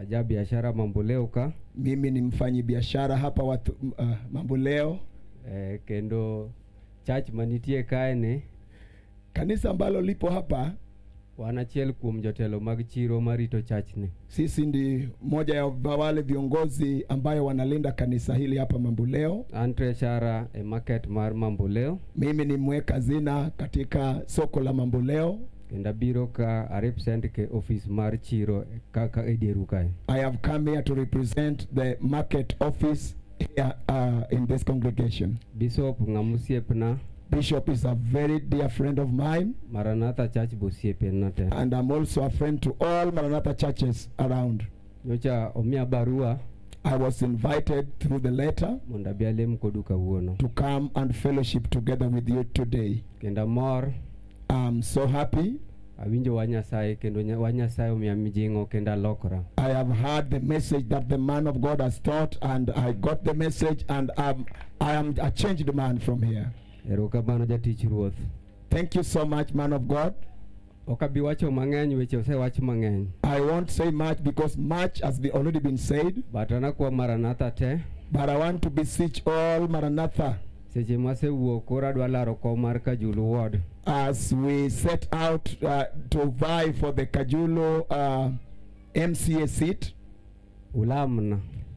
Aja biashara Mamboleo ka. Mimi ni mfanyi biashara hapa Mamboleo. Kendo church manitie kaene. Kanisa ambalo lipo hapa. Wanachiel kuom jotelo mag chiro marito church ni. Sisi ndi moja ya wale viongozi ambayo wanalinda kanisa hili hapa Mamboleo. Treasurer e market mar Mamboleo. Mimi ni mweka hazina katika soko la Mamboleo. Kenda biro ka represent ke office mar chiro kaka edieru kae. I have come here to represent the market office here in this congregation. Bishop ngamusiepna. Bishop is a very dear friend of mine. Maranatha church bosiepenate. And I'm also a friend to all Maranatha churches around. Nyocha omia barua. I was invited through the letter to come and fellowship together with you today. Kenda mor. I'm so happy. Awinjo wanyasai kendo wanyasai omia mijingo kenda lokora. I have heard the message that the man of God has taught, and I got the message, and I am a changed man from here. Thank you so much, man of God. I won't say much because much has already been said. But I want to beseech all Maranatha as we set out to vie for the Kajulo MCA seat.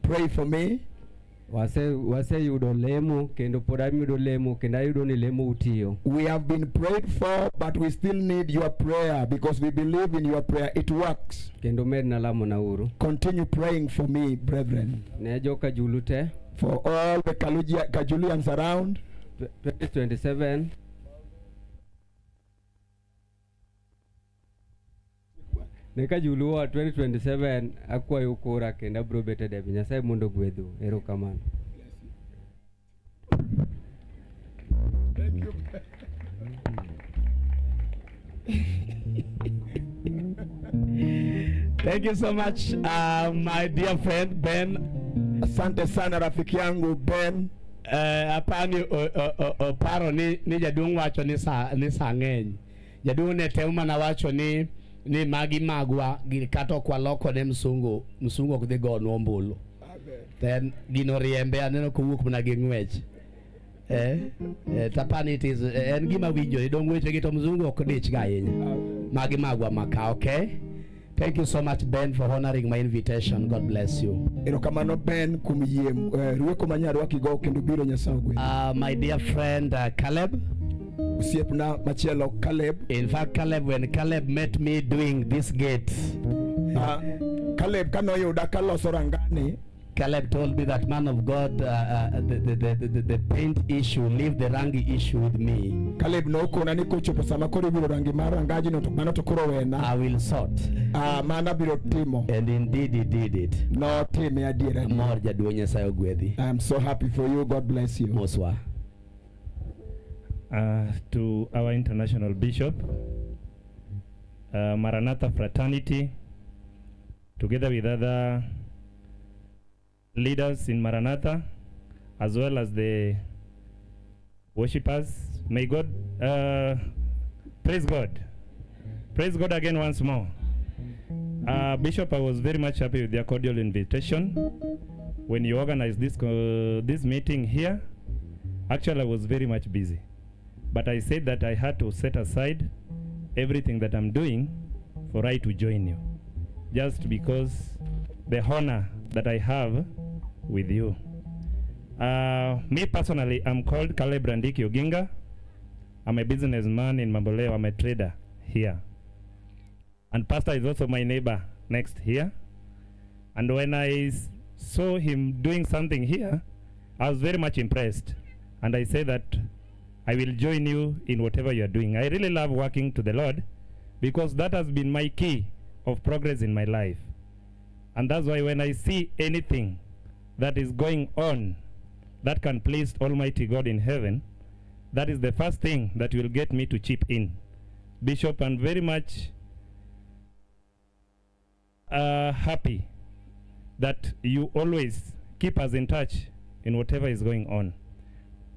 Pray for me. Wase yudo lemo kendo podami yudo lemo kenda yudo ni lemo utiyo. We have been prayed for, but we still need your prayer because we believe in your prayer. It works. Kendo med na lamo na uru. Continue praying for me, brethren. Ne joka julute. For all the Kajulians around. 2027. Neka Jaluo 2027 akwa yukura kenda bro bete de Nyasaye mondo gwedhu. Ero kamano. Thank you. Thank you so much, my dear friend Ben. Asante sana rafiki yangu Ben. Apani paro ni jaduong wacho ni sang'eny. Jaduong ne temo na wacho ni magi magwa kato kwa loko ne msungo kudhi go nombulu. Then gino riembe aneno kuwuok mna gi ng'wech. Tapani it is en gima winjo idong weche gi to mzungu ok dich ga ahinya. Magi magwa maka, okay? Thank you so much, Ben, for honoring my invitation. God bless you. Erokamano Ben kumyie rueko manyarwa kigo kendo biro Nyasaye gwe. My dear friend Caleb. Usiepna machielo Caleb. In fact, Caleb, when Caleb met me doing this gate, Caleb kanoyuda kaloso rangani. Caleb told me that, man of God, the paint issue, leave the rangi issue with me. Caleb no kona ni kochopo sama koro biro rangi marangaji no mano to koro wena. I will sort. Mana biro timo. And indeed he did it. No time adiera. Mor jaduong Nyasaye ogwedhi. I am so happy for you. God bless you. Moswa. To our international bishop, Maranatha fraternity, together with other leaders in Maranatha, as well as the worshippers. May God, praise God. Praise God again once more. Bishop, I was very much happy with your cordial invitation. When you organized this meeting here, actually I was very much busy. But I said that I had to set aside everything that I'm doing for I to join you. Just because the honor that I have with you. Me personally, I'm called Caleb Randiki Oginga. I'm a businessman in Mamboleo. I'm a trader here. And Pastor is also my neighbor next here. And when I saw him doing something here, I was very much impressed. And I said that I will join you in whatever you are doing. I really love working to the Lord because that has been my key of progress in my life. And that's why when I see anything that is going on that can please Almighty God in heaven, that is the first thing that will get me to chip in. Bishop, I'm very much happy that you always keep us in touch in whatever is going on.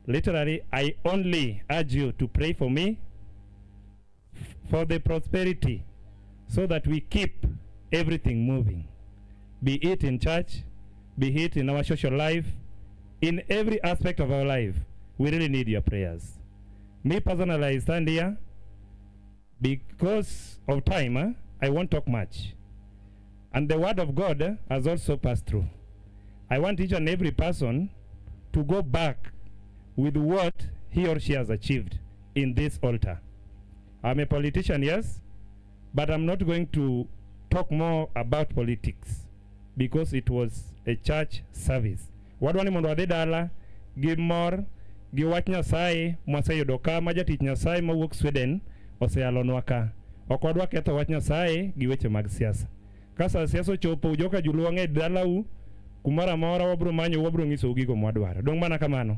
Literally, I only urge you to pray for me for the prosperity so that we keep everything moving. be it in church, be it in our social life, in every aspect of our life, we really need your prayers. Me personally, I stand here because of time. I won't talk much. And the word of God has also passed through. I want each and every person to go back with what he or she has achieved in this altar. I'm a politician, yes, but I'm not going to talk more about politics because it was a church service. Wadwani mondo wadhi dala gi mor gi wach Nyasaye mwaseyudo ka ma jatich Nyasaye mawuok Sweden oseyalonwa ka. Ok wadwa ketho wach Nyasaye gi weche mag siasa. Ka sa siasa ochopo joka Jaluo ng'e dalau kumoro amora wabro manyo wabro ng'iso gigo mwadwaro. Dong mana kamano.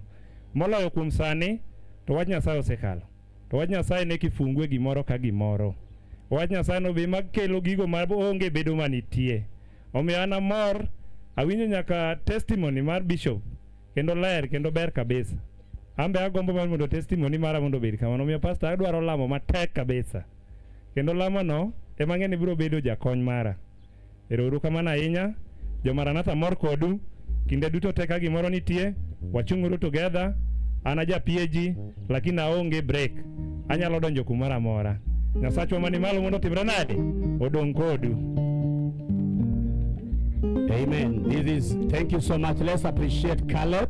Moloyo kuom sani to wach Nyasaye osekalo. To wach Nyasaye ne kifungue gimoro ka gimoro. Wach Nyasaye no be makelo gigo ma onge bedo manitie. Omiyo an amor awinjo nyaka testimony mar bishop kendo ler kendo ber kabisa. Ambe agombo mar mondo testimony mara mondo bed kamano. Omiyo pastor adwaro lamo matek kabisa. Kendo lamo no ema ng'eni biro bedo jakony mara. Erouru kamano ahinya. Jo Maranatha mor kodu. Kinde duto teka gimoro nitie. Wachung'uru together. Ana ja PAG lakini aonge break. Anyalo donjo kumoro amora. Nyasachwa mani malo mondo timre nade? Odong kodu. Amen. Thank you so much. Let's appreciate Caleb.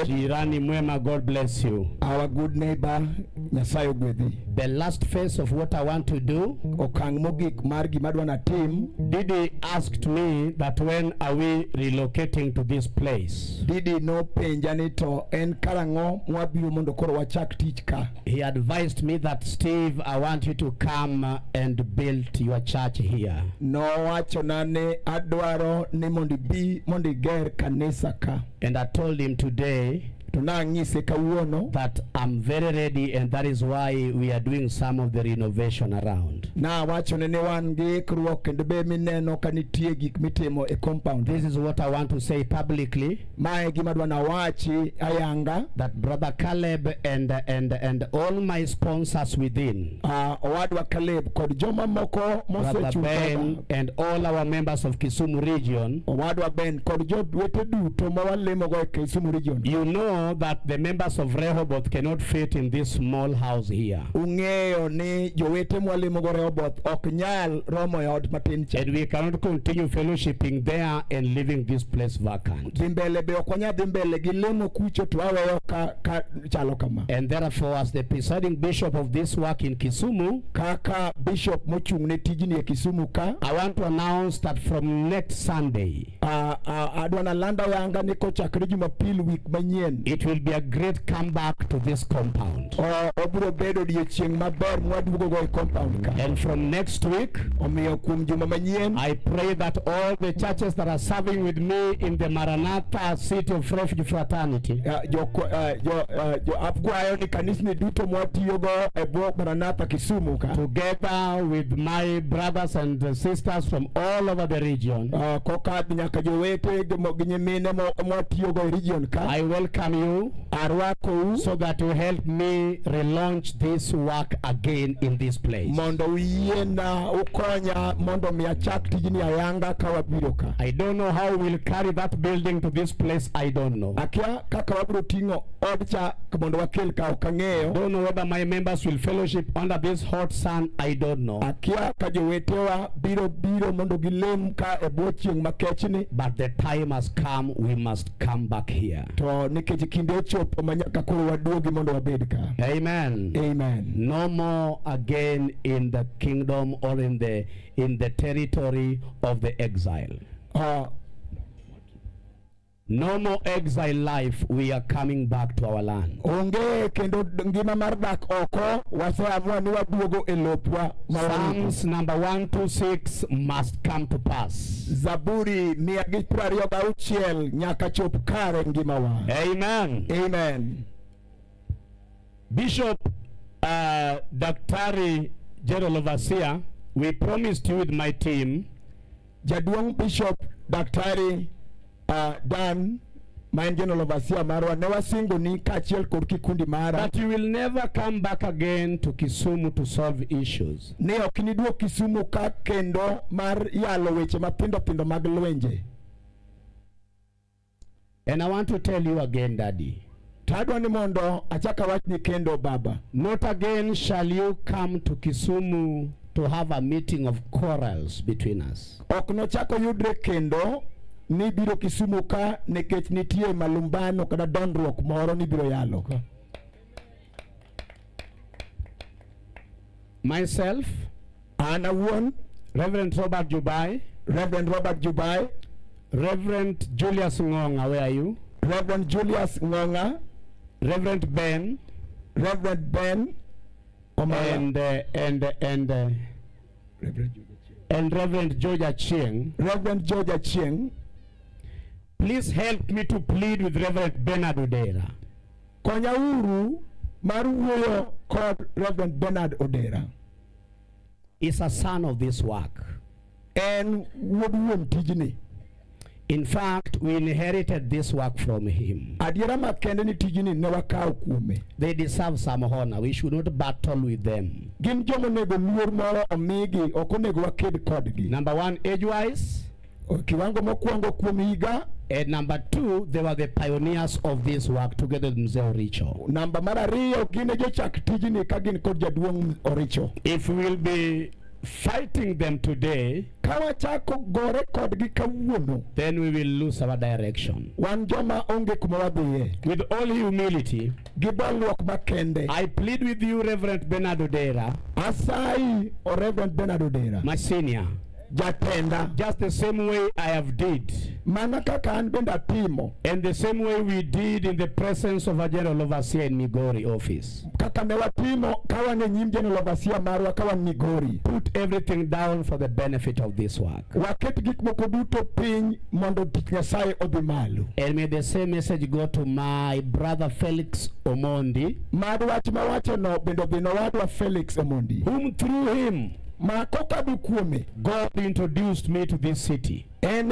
Jirani mwema, God bless you. Our good neighbor, Nyasaye ogwedhi. The last phase of what I want to do, okang' mogik mar gima adwana tim. Didi asked me that when are we relocating to this place? Didi no penja ni to en karang'o mwabiro mondo koro wachak tich ka. He advised me that, Steve, I want you to come and build your church here. No wacho nane adwaro ni mondi bi mondi ger kanisa ka. And I told him today that I'm very ready, and that is why we are doing some of the renovation around. This is what I want to say publicly, that Brother Caleb and all my sponsors within, Brother Ben and all our members of Kisumu region, you know that the members of Rehoboth cannot fit in this small house here. And we cannot continue fellowshipping there and leaving this place vacant. And therefore, as the presiding bishop of this work in Kisumu, I want to announce that from next Sunday, it will be a great comeback to this compound. And from next week, I pray that all the churches that are serving with me in the Maranatha City of Refuge Fraternity, together with my brothers and sisters from all over the region, I welcome you so that you help me relaunch this work again in this place. I don't know how we'll carry that building to this place. I don't know. Don't know whether my members will fellowship under this hot sun. I don't know. But the time has come. We must come back here. Amen. Amen. No more again in the kingdom or in the territory of the exile. No more exile life. We are coming back to our land. Psalms number 126 must come to pass. Amen. Amen. Bishop Daktari General Overseer, we promised you with my team, Jaduong Bishop Daktari Dan Main general overseer marwa ne wasingo ni kachiel kod kikundi mara that you will never come back again to Kisumu to solve issues. Ne ok niduok Kisumu ka kendo mar yalo weche mapindo pindo mag lwenje. And I want to tell you again, Daddy. Tadwa ni mondo achaka wachni kendo baba. Not again shall you come to Kisumu to have a meeting of quarrels between us. Ok nochako yudre kendo ni biro Kisumu ka nekech nitie malumbano kada dondruok moro ni biro yalo. Myself, Anna Won, Reverend Robert Jubai, Reverend Julius Ngonga, where are you? Reverend Julius Ngonga, Reverend Ben, Omala. and Reverend Georgia Chieng. Please help me to plead with Reverend Bernard Odera. Konya uru maruyo called Reverend Bernard Odera. Is a son of this work. And would tijini. In fact, we inherited this work from him. They deserve some honor. We should not battle with them. Number one, age-wise. And number two, they were the pioneers of this work together with Mzee Oricho. If we will be fighting them today, then we will lose our direction. With all humility, I plead with you, Reverend Bernard Odera, my senior, just the same way I have did, and the same way we did in the presence of a general overseer in Migori office. Put everything down for the benefit of this work. And may the same message go to my brother Felix Omondi, whom through him God introduced me to this city. That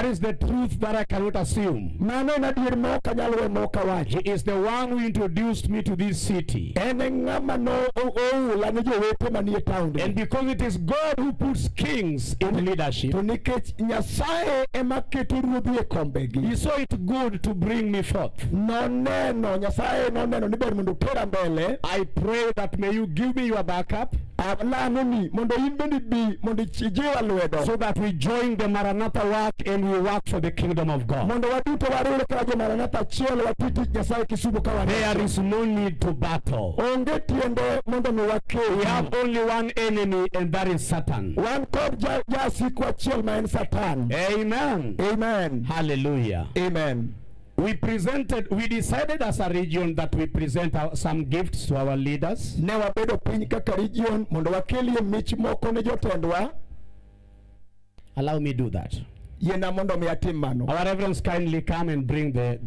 is the truth that I cannot assume. He is the one who introduced me to this city. And because it is God who puts kings in leadership, He saw it good to bring me forth. I pray that may you give me your backup, so that we join the Maranatha work and we work for the kingdom of God. There is no need to battle. We have only one enemy, and that is Satan. Amen. Amen. Hallelujah. Amen. We decided as a region that we present some gifts to our leaders. Allow me do that. Our reverends kindly come and bring the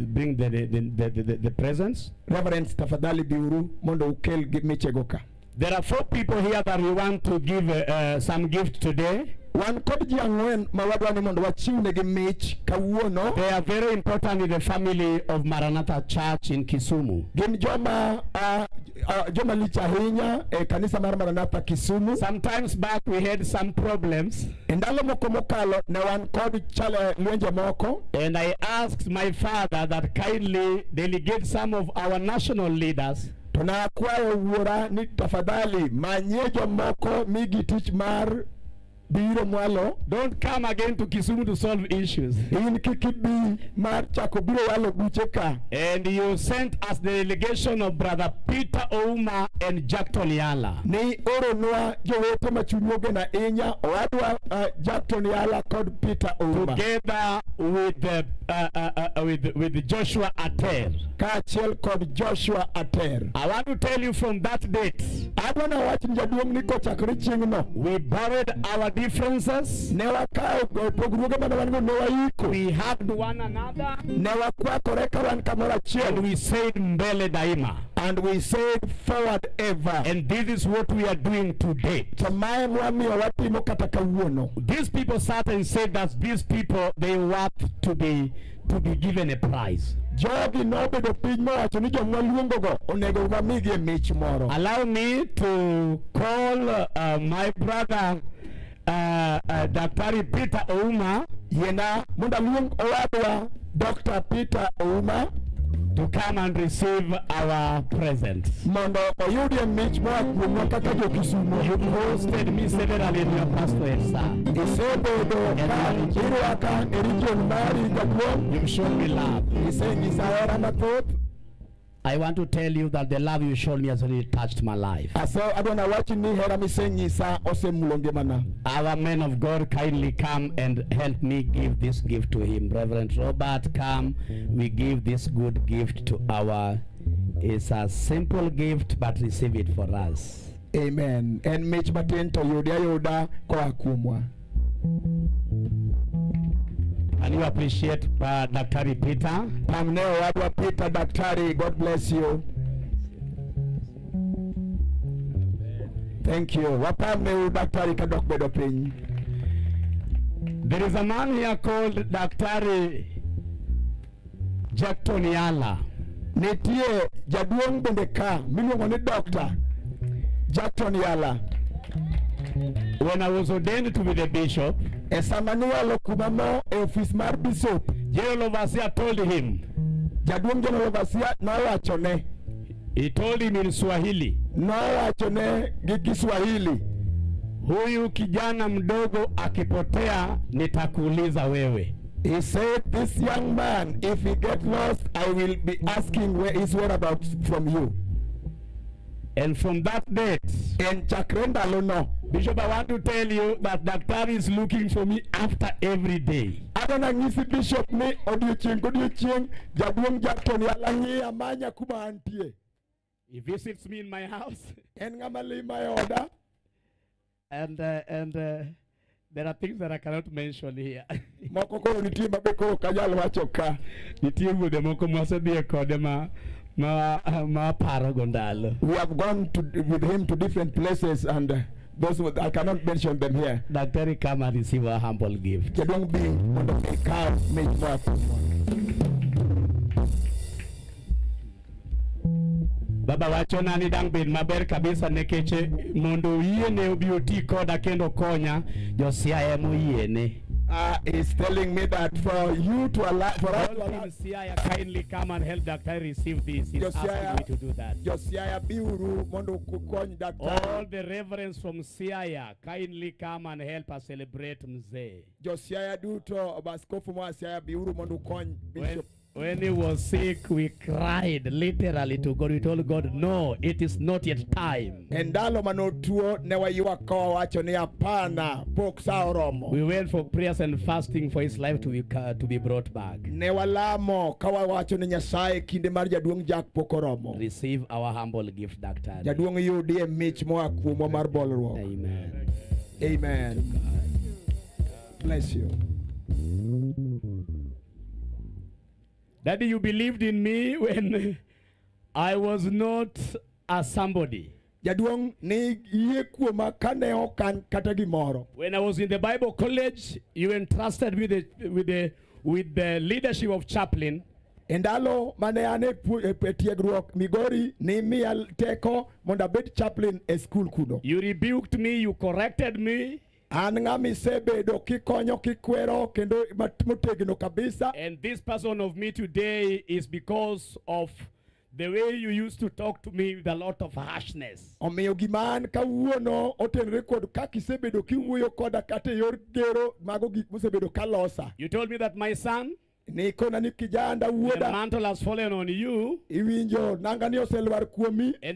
presents. Reverends tafadhali biuru mondo ukel gimechegoka. There are 4 people here that we want to give some gift today. They are very important in the family of Maranatha Church in Kisumu. Sometimes back we had some problems, and I asked my father that kindly delegate some of our national leaders don't come again to Kisumu to solve issues. And you sent us the delegation of Brother Peter Ouma and Jack Toliala. Together with Joshua Ater. I want to tell you from that date, we buried our differences. We hugged one another. And we said mbele daima. And we said forward ever. And this is what we are doing today. These people sat and said that these people, they want to be given a prize. Allow me to call my brother Dr. Peter Ouma, Dr. Peter Ouma, to come and receive our presents. You hosted me severally in your pastorate, sir. You've shown me love. I want to tell you that the love you showed me has really touched my life. Our men of God, kindly come and help me give this gift to him. Reverend Robert, come. We give this good gift to our... It's a simple gift, but receive it for us. Amen. And Mitch Martin to Yoda kwa kumwa. And you appreciate Dr. Peter. Peter, Dr. God bless you. Thank you. There is a man here called Dr. Chuny. Netie jaduong bendeka miluongo ni Dr. Chuny. When I was ordained to be the bishop, General Overseer told him, he told him in Swahili, huyu kijana mdogo akipotea nitakuuliza wewe. He said, this young man, if he get lost, I will be asking where his whereabouts from you. And from that date, Bishop, I want to tell you that Dr. is looking for me after every day. He visits me in my house. And there are things that I cannot mention here. We have gone with him to different places, and those I cannot mention them here. Dr. come and receive a humble gift. Baba wachona ni dang bin maber kabisa nekeche mondo yiene obioti koda kendo konya Josiah muyiene. He's telling me that for you to allow, for us to allow, Josiah kindly come and help Dr. receive this. He's asking me to do that. Josiah biuru mondo kukony Dr. All the reverends from Siaya kindly come and help us celebrate Mzee. Josiah duto baskofu mwa Siaya biuru mondo kukony Bishop. When he was sick, we cried literally to God. We told God, no, it is not yet time. We went for prayers and fasting for his life to be brought back. Receive our humble gift, Dr. Amen. Amen. Bless you. Daddy, you believed in me when I was not a somebody. When I was in the Bible college, you entrusted me with the leadership of chaplain. You rebuked me, you corrected me. And this person of me today is because of the way you used to talk to me with a lot of harshness. You told me that my son, the mantle has fallen on you, and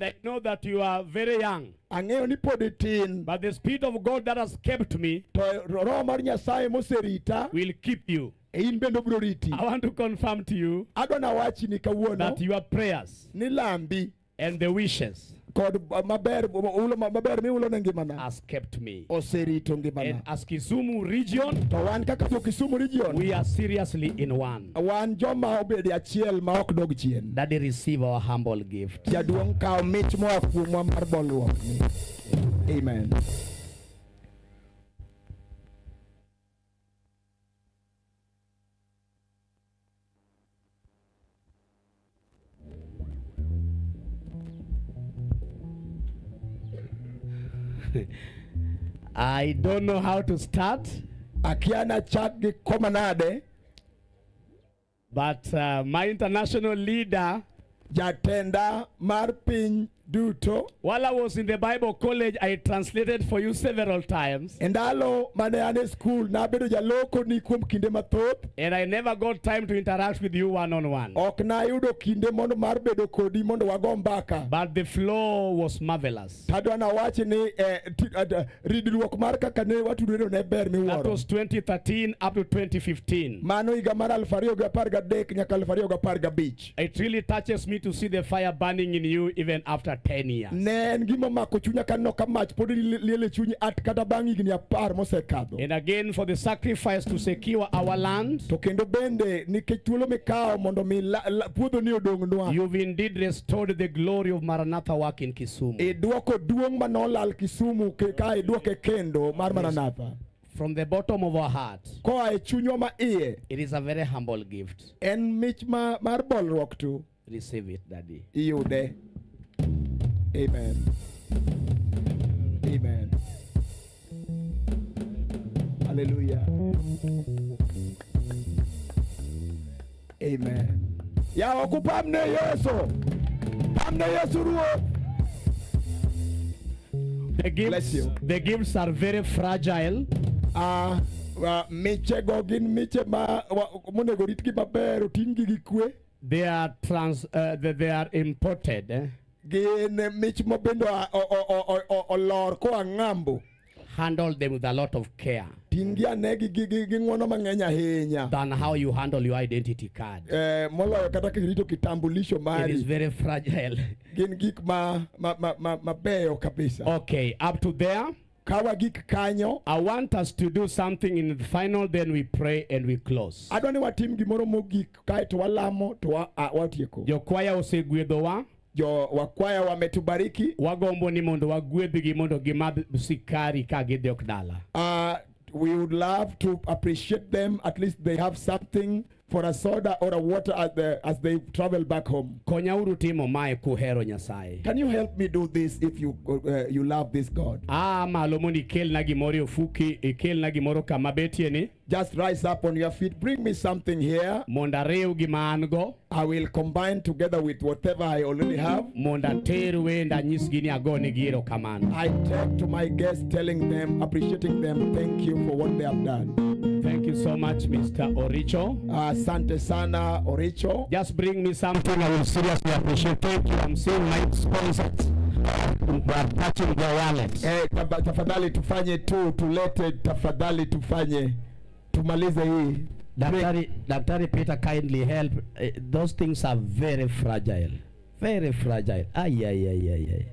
I know that you are very young. But the Spirit of God that has kept me will keep you. I want to confirm to you that your prayers and the wishes has kept me. And as Kisumu region, we are seriously in one. Daddy, receive our humble gift. Amen. I don't know how to start, but my international leader, Jatenda Marpin Duto, while I was in the Bible college, I translated for you several times. Endalo maneane school na bedo jaloko ni kum kinde mathoth. And I never got time to interact with you one-on-one. Ok na yudo kinde mondo mar bedo kodi mondo wago mbaka. But the flow was marvelous. Tadwana wachi ni ridruok mar kaka ne watudore ne ber miwuoro. That was 2013 up to 2015. Mano higa mar 2013 nyaka 2015. It really touches me to see the fire burning in you even after 10 years. And again, for the sacrifice to secure our land, you've indeed restored the glory of Maranatha work in Kisumu. From the bottom of our heart, it is a very humble gift. Receive it, Daddy. Amen. Amen. Hallelujah. Amen. Ya okupamne Yesu. Pamne Yesu ruo. The gifts are very fragile. They are they are imported. Handle them with a lot of care than how you handle your identity card. It is very fragile. Okay, up to there. I want us to do something in the final, then we pray and we close. Your choir will say Gwedowa. Wakwaya wametubariki. Wagombo ni mondo wagwedhi mondo gimad sikari ka gidhi okdala. We would love to appreciate them. At least they have something for a soda or a water as they travel back home. Can you help me do this if you love this God? Just rise up on your feet. Bring me something here. I will combine together with whatever I already have. I talk to my guests, telling them, appreciating them, thank you for what they have done. Thank you so much, Mr. Oricho. Asante sana, Oricho. Just bring me something I will seriously appreciate. Thank you. I'm seeing my sponsors touching their wallets. Tafadhali tufanye tu, tulete, tafadhali tufanye. Tumalize hii. Daktari Peter, kindly help. Those things are very fragile. Very fragile. Ay.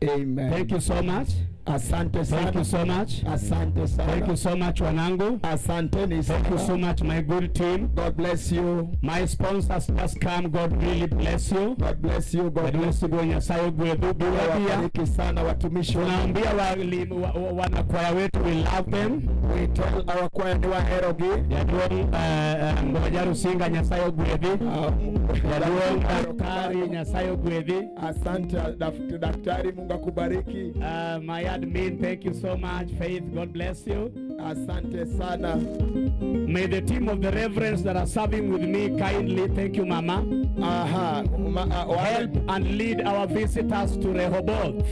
Amen. Thank you so much. Asante sana. Thank you so much. Asante sana. Thank you so much, Wanangu. Asante ni sana. Thank you so much, my good team. God bless you. My sponsors just come. God really bless you. God bless you. God bless you. Wabariki sana watumishi. Tunaambia wanakwaya wetu, we love them. We tell our choir ni waherogi. Yaduong Ngojaru Singa Nyasayo Gwedhi. Yaduong Daktari Nyasayo Gwedhi. Asante Daktari, Mungu akubariki. My admin, thank you so much. Faith, God bless you. Asante sana. May the team of the reverends that are serving with me kindly, thank you, Mama. Help and lead our visitors to Rehoboth.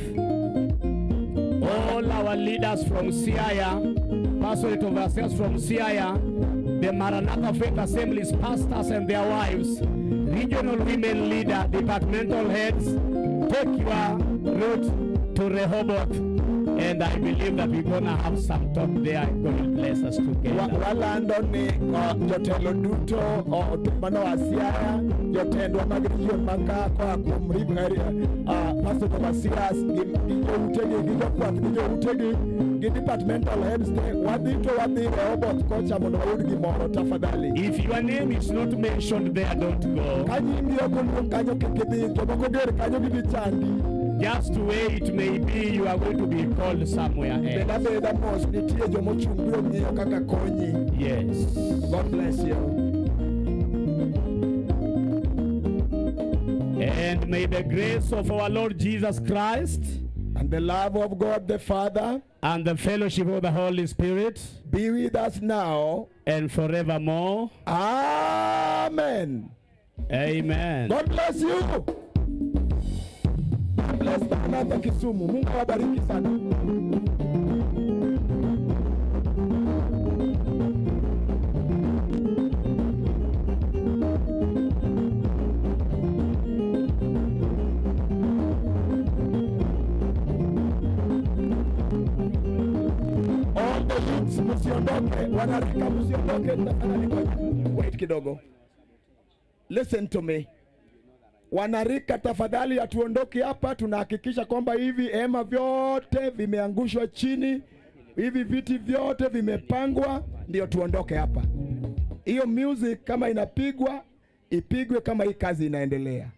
All our leaders from Siaya, pastorate overseers from Siaya, the Maranatha Faith Assemblies, pastors and their wives, regional women leader, departmental heads, take your route to Rehoboth. And I believe that we're going to have some talk there. God will bless us together. Walando ni jotelo duto mano Asiaya jotendwa mag region maka kwa kumribu Pastor Masias utegi gi departmental heads wadito Rehoboth kocha mondo wayud gimoro tafadhali. If your name is not mentioned there, don't go. Kanyimbi okolo kanyo kikidhi jomoko ger kanyo gibi chandi. Just where it may be, you are going to be called somewhere else. Yes. God bless you. And may the grace of our Lord Jesus Christ and the love of God the Father and the fellowship of the Holy Spirit be with us now and forevermore. Amen. Amen. God bless you. Bless Maranatha Kisumu. Mungu awabariki sana. All the youths msiondoke, wanarika msiondoke, tafadhali wait kidogo. Listen to me. Wanarika tafadhali hatuondoki hapa, tunahakikisha kwamba hivi hema vyote vimeangushwa chini, hivi viti vyote vimepangwa, ndio tuondoke hapa. Hiyo music kama inapigwa, ipigwe kama hii kazi inaendelea.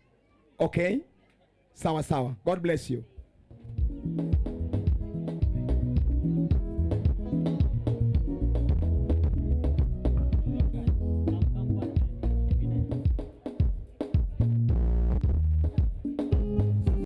Okay? Sawa sawa. God bless you.